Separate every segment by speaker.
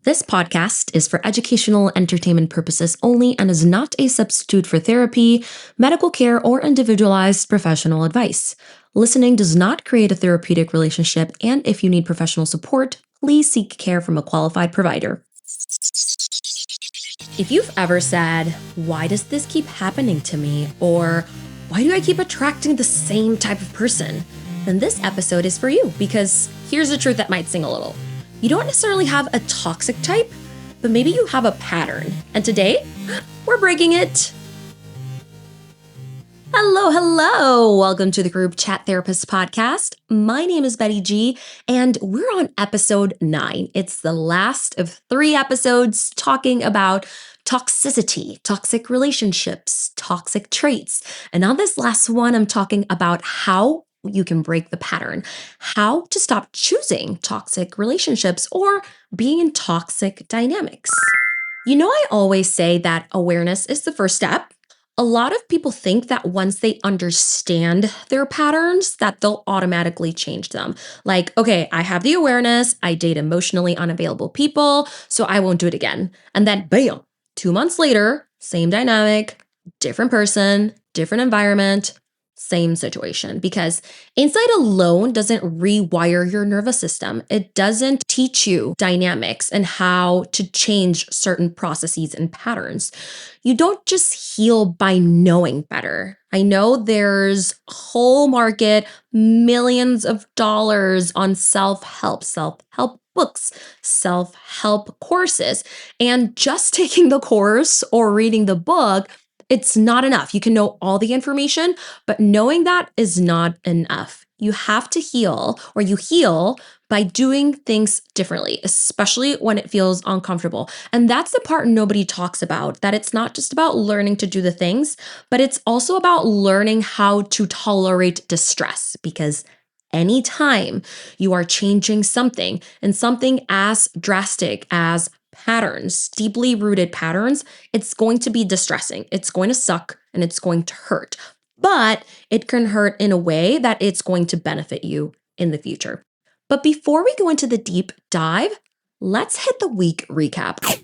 Speaker 1: This podcast is for educational entertainment purposes only and is not a substitute for therapy, medical care, or individualized professional advice. Listening does not create a therapeutic relationship, and if you need professional support, please seek care from a qualified provider. If you've ever said, "Why does this keep happening to me?" or "Why do I keep attracting the same type of person?" then this episode is for you, because here's the truth that might sting a little. You don't necessarily have a toxic type, but maybe you have a pattern. And today, we're breaking it. Hello. Welcome to the Group Chat Therapist podcast. My name is Betty G, and we're on episode 9. It's the last of 3 episodes talking about toxicity, toxic relationships, toxic traits. And on this last one, I'm talking about how you can break the pattern, how to stop choosing toxic relationships or being in toxic dynamics. I always say that awareness is the first step. A lot of people think that once they understand their patterns, that they'll automatically change them. Like, okay, I have the awareness, I date emotionally unavailable people, so I won't do it again. And then bam, 2 months later, same dynamic, different person, different environment, same situation. Because insight alone doesn't rewire your nervous system. It doesn't teach you dynamics and how to change certain processes and patterns. You don't just heal by knowing better. I know there's a whole market, millions of dollars on self-help books, self-help courses. And just taking the course or reading the book, it's not enough. You can know all the information, but knowing that is not enough. You have to heal, or you heal by doing things differently, especially when it feels uncomfortable. And that's the part nobody talks about, that it's not just about learning to do the things, but it's also about learning how to tolerate distress. Because anytime you are changing something, and something as drastic as patterns, deeply rooted patterns, it's going to be distressing. It's going to suck and it's going to hurt. But it can hurt in a way that it's going to benefit you in the future. But before we go into the deep dive, let's hit the week recap.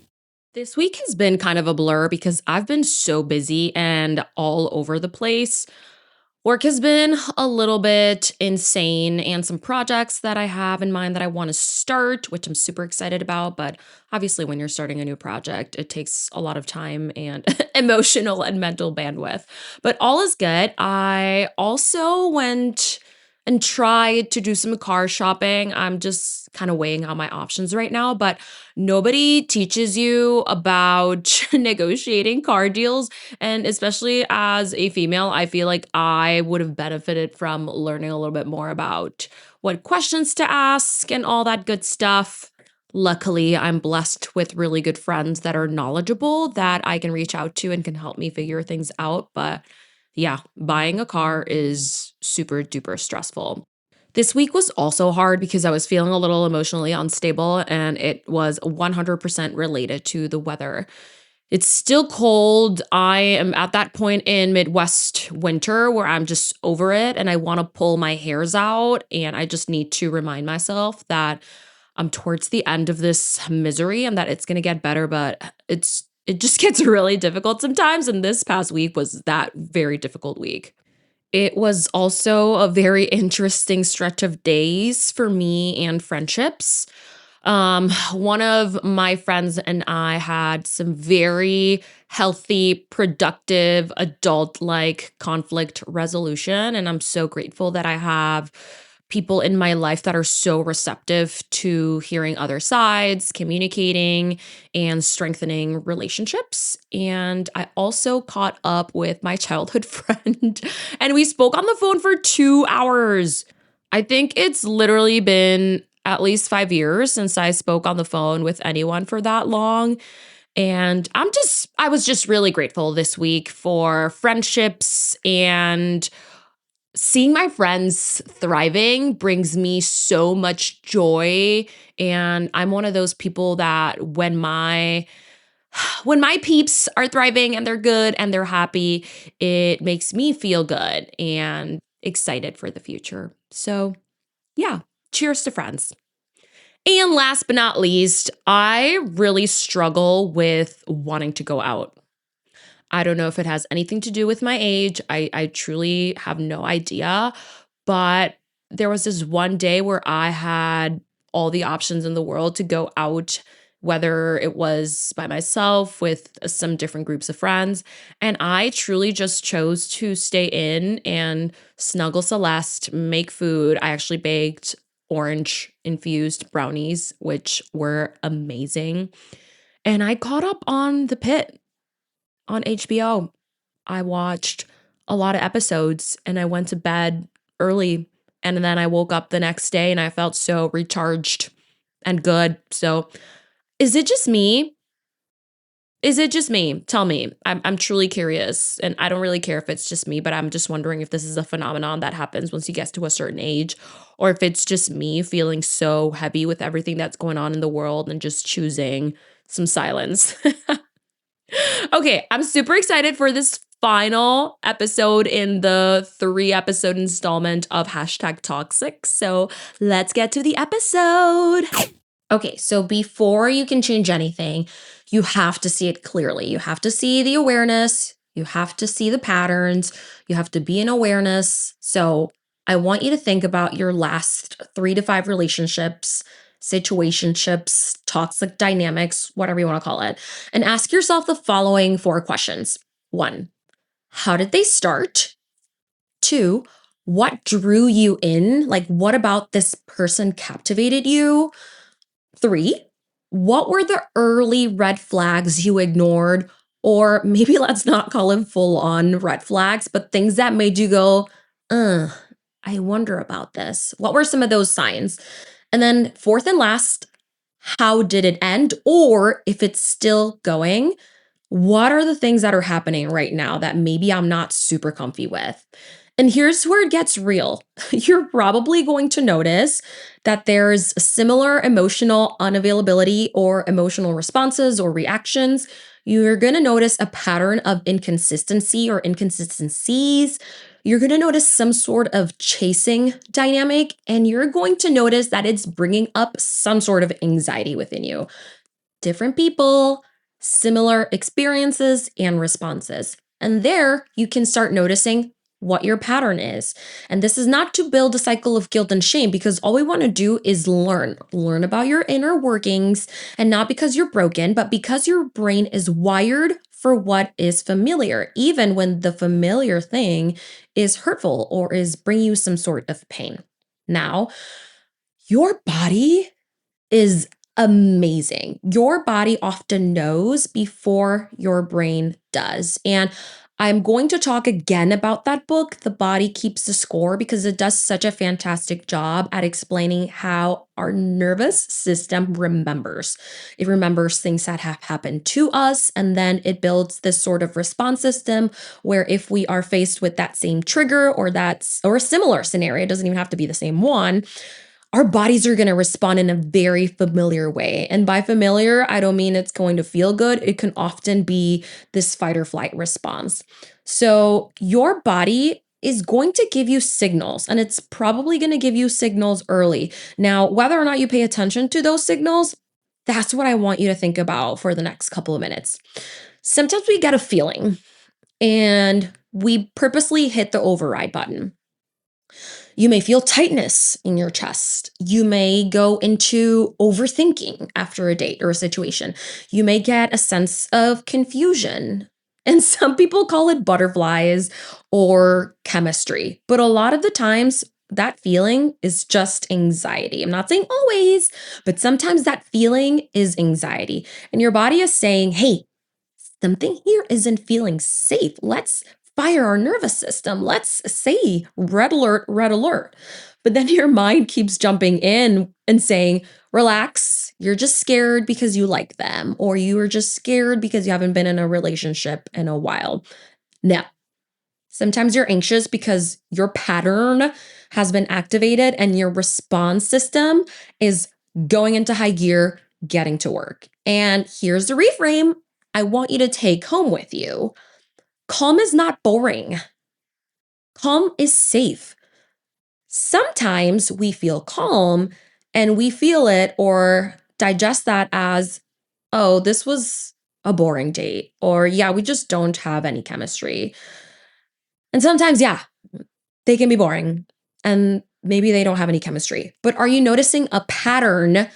Speaker 1: This week has been kind of a blur because I've been so busy and all over the place. Work has been a little bit insane, and some projects that I have in mind that I want to start, which I'm super excited about. But obviously, when you're starting a new project, it takes a lot of time and emotional and mental bandwidth. But all is good. I also went and tried to do some car shopping. I'm just kind of weighing out my options right now, but nobody teaches you about negotiating car deals. And especially as a female, I feel like I would have benefited from learning a little bit more about what questions to ask and all that good stuff. Luckily, I'm blessed with really good friends that are knowledgeable that I can reach out to and can help me figure things out. But yeah, buying a car is super duper stressful. This week was also hard because I was feeling a little emotionally unstable, and it was 100% related to the weather. It's still cold. I am at that point in Midwest winter where I'm just over it and I want to pull my hairs out. And I just need to remind myself that I'm towards the end of this misery and that it's going to get better, but it just gets really difficult sometimes. And this past week was that very difficult week. It was also a very interesting stretch of days for me and friendships. One of my friends and I had some very healthy, productive, adult like conflict resolution. And I'm so grateful that I have people in my life that are so receptive to hearing other sides, communicating, and strengthening relationships. And I also caught up with my childhood friend, and we spoke on the phone for 2 hours. I think it's literally been at least 5 years since I spoke on the phone with anyone for that long. And I was just really grateful this week for friendships, and seeing my friends thriving brings me so much joy. And I'm one of those people that when my peeps are thriving and they're good and they're happy, it makes me feel good and excited for the future. So, yeah, cheers to friends. And last but not least, I really struggle with wanting to go out. I don't know if it has anything to do with my age. I truly have no idea. But there was this one day where I had all the options in the world to go out, whether it was by myself with some different groups of friends. And I truly just chose to stay in and snuggle Celeste, make food. I actually baked orange infused brownies, which were amazing. And I caught up on The Pit on HBO. I watched a lot of episodes and I went to bed early. And then I woke up the next day and I felt so recharged and good. So, is it just me? Is it just me? Tell me. I'm truly curious. And I don't really care if it's just me, but I'm just wondering if this is a phenomenon that happens once you get to a certain age, or if it's just me feeling so heavy with everything that's going on in the world and just choosing some silence. Okay, I'm super excited for this final episode in the 3 episode installment of hashtag toxic. So let's get to the episode. Okay, so before you can change anything, you have to see it clearly. You have to see the awareness, you have to see the patterns, you have to be in awareness. So I want you to think about your last 3 to 5 relationships, situationships, toxic dynamics, whatever you want to call it, and ask yourself the following 4 questions. 1, how did they start? 2, what drew you in? Like, what about this person captivated you? 3, what were the early red flags you ignored? Or maybe let's not call them full on red flags, but things that made you go, I wonder about this. What were some of those signs? And then, fourth and last, how did it end? Or if it's still going, what are the things that are happening right now that maybe I'm not super comfy with? And here's where it gets real. You're probably going to notice that there's a similar emotional unavailability or emotional responses or reactions. You're going to notice a pattern of inconsistency or inconsistencies. You're going to notice some sort of chasing dynamic, and you're going to notice that it's bringing up some sort of anxiety within you. Different people, similar experiences and responses. And there you can start noticing what your pattern is. And this is not to build a cycle of guilt and shame, because all we want to do is learn about your inner workings, and not because you're broken, but because your brain is wired for what is familiar, even when the familiar thing is hurtful or is bringing you some sort of pain. Now, your body is amazing. Your body often knows before your brain does. And I'm going to talk again about that book, The Body Keeps the Score, because it does such a fantastic job at explaining how our nervous system remembers. It remembers things that have happened to us, and then it builds this sort of response system where if we are faced with that same trigger or a similar scenario, it doesn't even have to be the same one, our bodies are going to respond in a very familiar way. And by familiar, I don't mean it's going to feel good. It can often be this fight or flight response. So your body is going to give you signals, and it's probably going to give you signals early. Now, whether or not you pay attention to those signals, that's what I want you to think about for the next couple of minutes. Sometimes we get a feeling and we purposely hit the override button. You may feel tightness in your chest. You may go into overthinking after a date or a situation. You may get a sense of confusion. And some people call it butterflies or chemistry. But a lot of the times, that feeling is just anxiety. I'm not saying always, but sometimes that feeling is anxiety. And your body is saying, hey, something here isn't feeling safe. Let's fire our nervous system. Let's say red alert, red alert. But then your mind keeps jumping in and saying, relax, you're just scared because you like them, or you are just scared because you haven't been in a relationship in a while. Now, sometimes you're anxious because your pattern has been activated and your response system is going into high gear, getting to work. And here's the reframe I want you to take home with you. Calm is not boring. Calm is safe. Sometimes we feel calm And we feel it or digest that as, oh, this was a boring date, or yeah, we just don't have any chemistry. And sometimes, yeah, they can be boring and maybe they don't have any chemistry. But are you noticing a pattern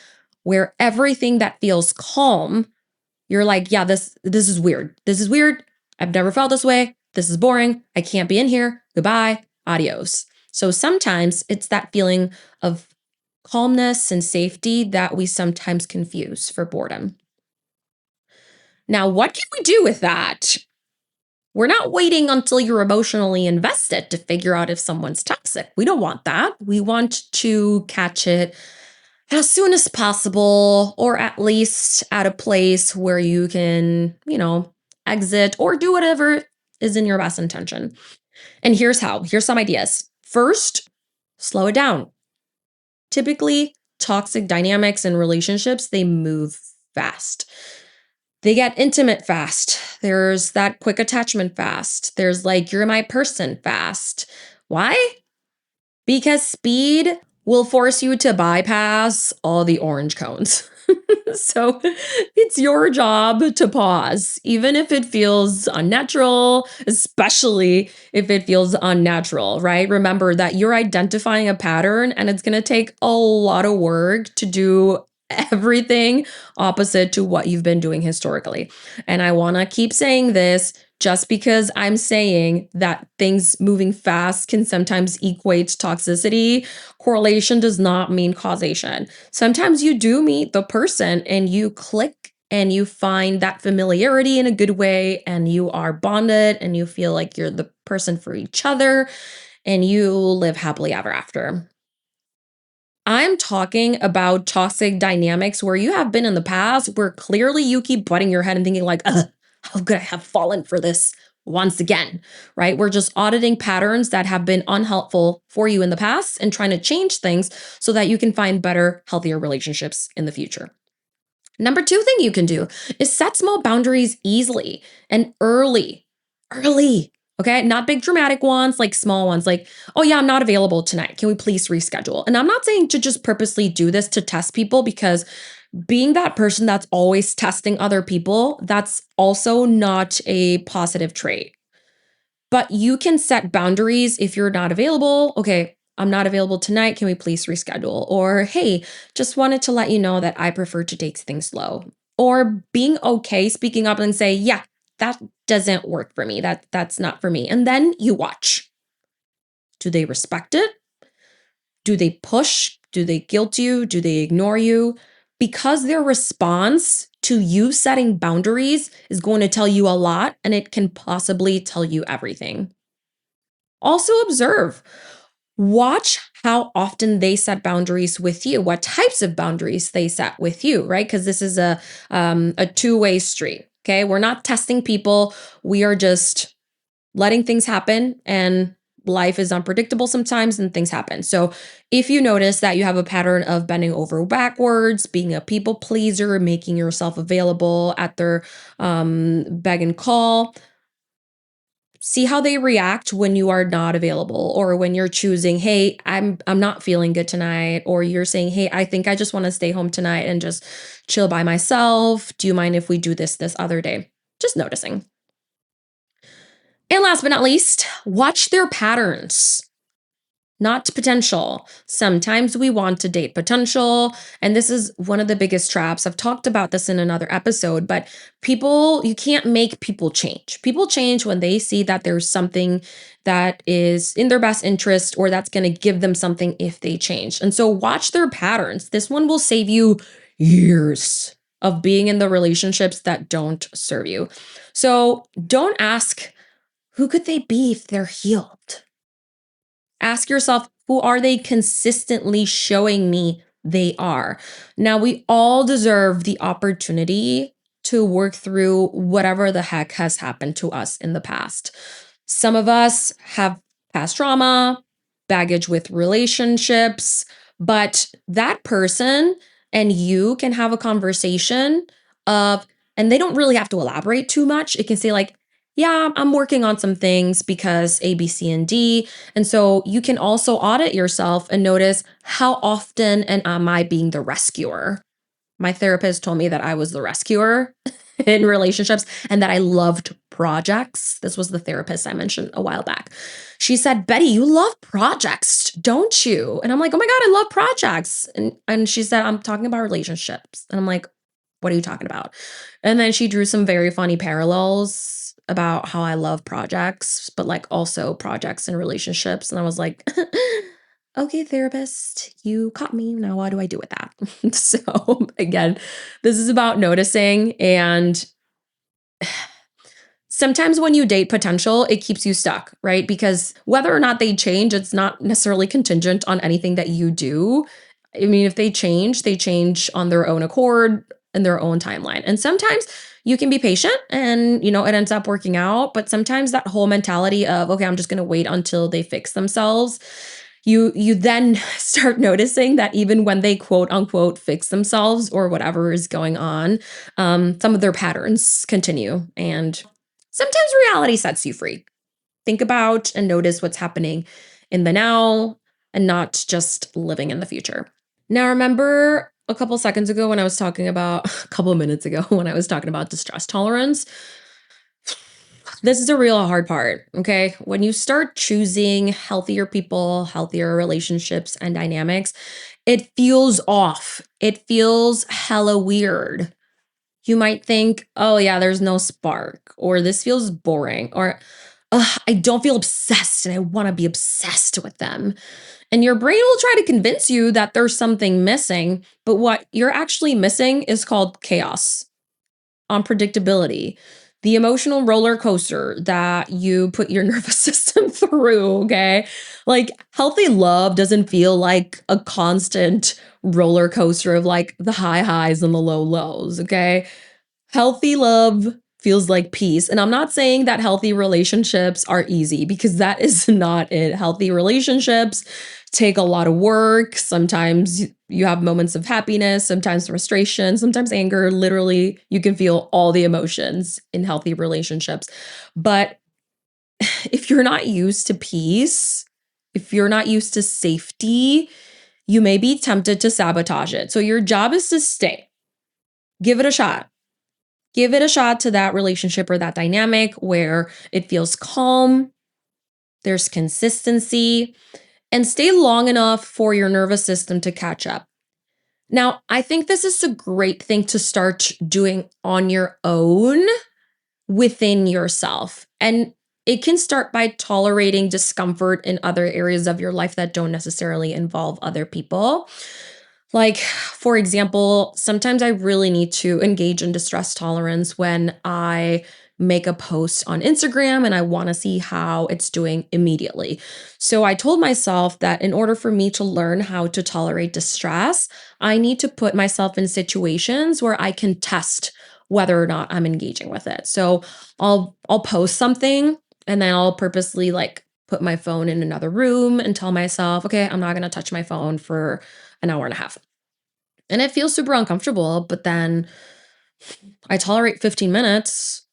Speaker 1: where everything that feels calm, you're like, yeah, this is weird. This is weird. I've never felt this way. This is boring. I can't be in here. Goodbye. Adios. So sometimes it's that feeling of calmness and safety that we sometimes confuse for boredom. Now, what can we do with that? We're not waiting until you're emotionally invested to figure out if someone's toxic. We don't want that. We want to catch it as soon as possible, or at least at a place where you can, exit or do whatever is in your best intention. And here's how. Here's some ideas. First, slow it down. Typically, toxic dynamics and relationships, they move fast. They get intimate fast. There's that quick attachment fast. There's like, you're my person fast. Why? Because speed will force you to bypass all the orange cones. So it's your job to pause, even if it feels unnatural, especially if it feels unnatural, right? Remember that you're identifying a pattern and it's going to take a lot of work to do everything opposite to what you've been doing historically. And I want to keep saying this. Just because I'm saying that things moving fast can sometimes equate toxicity, correlation does not mean causation. Sometimes you do meet the person and you click and you find that familiarity in a good way and you are bonded and you feel like you're the person for each other and you live happily ever after. I'm talking about toxic dynamics where you have been in the past where clearly you keep butting your head and thinking like, how could I have fallen for this once again, right? We're just auditing patterns that have been unhelpful for you in the past and trying to change things so that you can find better, healthier relationships in the future. Number two thing you can do is set small boundaries easily and early. Early. Okay. Not big dramatic ones, like small ones, like, oh, yeah, I'm not available tonight. Can we please reschedule? And I'm not saying to just purposely do this to test people because being that person that's always testing other people, that's also not a positive trait. But you can set boundaries if you're not available. Okay, I'm not available tonight. Can we please reschedule? Or, hey, just wanted to let you know that I prefer to take things slow. Or being okay speaking up and say, yeah, that doesn't work for me. That's not for me. And then you watch. Do they respect it? Do they push? Do they guilt you? Do they ignore you? Because their response to you setting boundaries is going to tell you a lot and it can possibly tell you everything. Also observe. Watch how often they set boundaries with you, what types of boundaries they set with you, right? Because this is a two-way street. Okay. We're not testing people. We are just letting things happen and life is unpredictable sometimes and things happen. So if you notice that you have a pattern of bending over backwards, being a people pleaser, making yourself available at their beg and call, see how they react when you are not available or when you're choosing, hey, I'm not feeling good tonight, or you're saying, hey, I think I just want to stay home tonight and just chill by myself. Do you mind if we do this other day? Just noticing. And last but not least, watch their patterns, not potential. Sometimes we want to date potential. And this is one of the biggest traps. I've talked about this in another episode, but you can't make people change. People change when they see that there's something that is in their best interest or that's going to give them something if they change. And so watch their patterns. This one will save you years of being in the relationships that don't serve you. So don't ask, who could they be if they're healed? Ask yourself, who are they consistently showing me they are? Now, we all deserve the opportunity to work through whatever the heck has happened to us in the past. Some of us have past trauma, baggage with relationships, but that person and you can have a conversation of, and they don't really have to elaborate too much. It can say, like, yeah, I'm working on some things because A, B, C, and D. And so you can also audit yourself and notice how often and am I being the rescuer? My therapist told me that I was the rescuer in relationships and that I loved projects. This was the therapist I mentioned a while back. She said, Betty, you love projects, don't you? And I'm like, oh my God, I love projects. And she said, I'm talking about relationships. And I'm like, what are you talking about? And then she drew some very funny parallels about how I love projects, but like also projects and relationships. And I was like, okay, therapist, you caught me. Now, what do I do with that? So, again, this is about noticing. And sometimes when you date potential, it keeps you stuck, right? Because whether or not they change, it's not necessarily contingent on anything that you do. I mean, if they change on their own accord in their own timeline. And sometimes you can be patient and, it ends up working out. But sometimes that whole mentality of, okay, I'm just going to wait until they fix themselves, you then start noticing that even when they quote unquote fix themselves or whatever is going on, some of their patterns continue. And sometimes reality sets you free. Think about and notice what's happening in the now and not just living in the future. Now, remember a couple seconds ago when I was talking about, a couple minutes ago when I was talking about distress tolerance? This is a real hard part, okay? When you start choosing healthier people, healthier relationships and dynamics, it feels off. It feels hella weird. You might think, oh, yeah, there's no spark, or this feels boring, or I don't feel obsessed and I want to be obsessed with them. And your brain will try to convince you that there's something missing, but what you're actually missing is called chaos, unpredictability, the emotional roller coaster that you put your nervous system through. Okay. Like healthy love doesn't feel like a constant roller coaster of like the high highs and the low lows. Okay. Healthy love feels like peace. And I'm not saying that healthy relationships are easy because that is not it. Healthy relationships take a lot of work. Sometimes you have moments of happiness, sometimes frustration, sometimes anger. Literally, you can feel all the emotions in healthy relationships. But if you're not used to peace, if you're not used to safety, you may be tempted to sabotage it. So your job is to stay, give it a shot. Give it a shot to that relationship or that dynamic where it feels calm, there's consistency, and stay long enough for your nervous system to catch up. Now, I think this is a great thing to start doing on your own within yourself. And it can start by tolerating discomfort in other areas of your life that don't necessarily involve other people. Like, for example, sometimes I really need to engage in distress tolerance when I make a post on Instagram and I want to see how it's doing immediately. So I told myself that in order for me to learn how to tolerate distress, I need to put myself in situations where I can test whether or not I'm engaging with it. So I'll post something and then I'll purposely like put my phone in another room and tell myself, okay, I'm not going to touch my phone for an hour and a half. And it feels super uncomfortable, but then I tolerate 15 minutes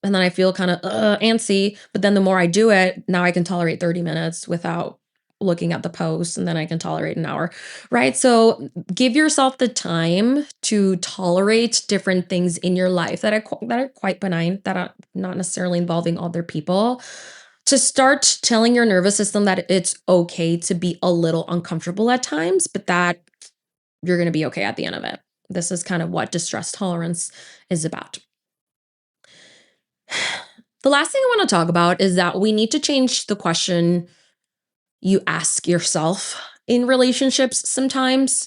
Speaker 1: and then I feel kind of antsy. But then the more I do it, now I can tolerate 30 minutes without looking at the post and then I can tolerate an hour, right? So give yourself the time to tolerate different things in your life that are quite benign, that are not necessarily involving other people. To start telling your nervous system that it's okay to be a little uncomfortable at times, but that you're going to be okay at the end of it. This is kind of what distress tolerance is about. The last thing I want to talk about is that we need to change the question you ask yourself in relationships sometimes.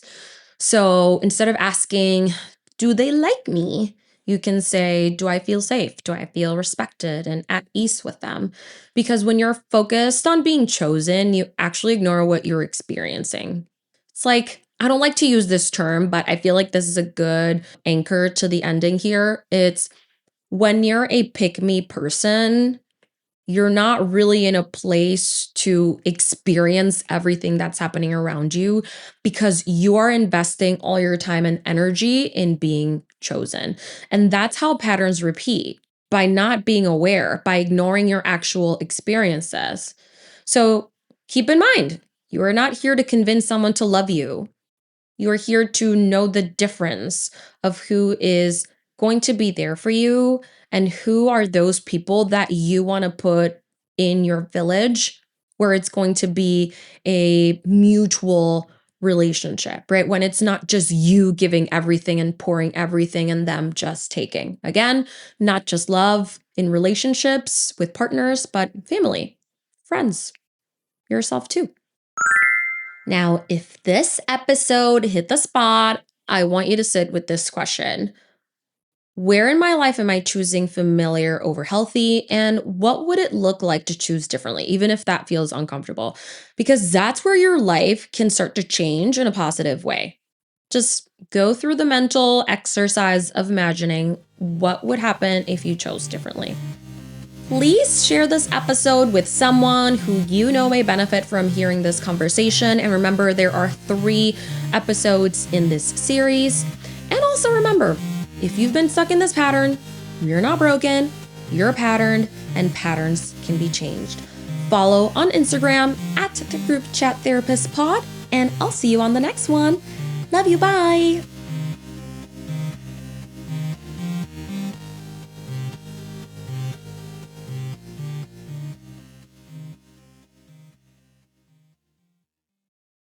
Speaker 1: So instead of asking, do they like me? You can say, do I feel safe? Do I feel respected and at ease with them? Because when you're focused on being chosen, you actually ignore what you're experiencing. It's like, I don't like to use this term, but I feel like this is a good anchor to the ending here. It's when you're a pick me person, you're not really in a place to experience everything that's happening around you because you are investing all your time and energy in being chosen. And that's how patterns repeat. by not being aware, by ignoring your actual experiences. So keep in mind, you are not here to convince someone to love you. You are here to know the difference of who is going to be there for you and who are those people that you want to put in your village where it's going to be a mutual relationship, right? When it's not just you giving everything and pouring everything and them just taking. Again, not just love in relationships with partners, but family, friends, yourself too. Now, if this episode hit the spot, I want you to sit with this question. Where in my life am I choosing familiar over healthy? And what would it look like to choose differently, even if that feels uncomfortable? Because that's where your life can start to change in a positive way. Just go through the mental exercise of imagining what would happen if you chose differently. Please share this episode with someone who you know may benefit from hearing this conversation. And remember, there are 3 episodes in this series. And also remember, if you've been stuck in this pattern, you're not broken, you're patterned, and patterns can be changed. Follow on Instagram at the Group Chat Therapist Pod, and I'll see you on the next one. Love you, bye.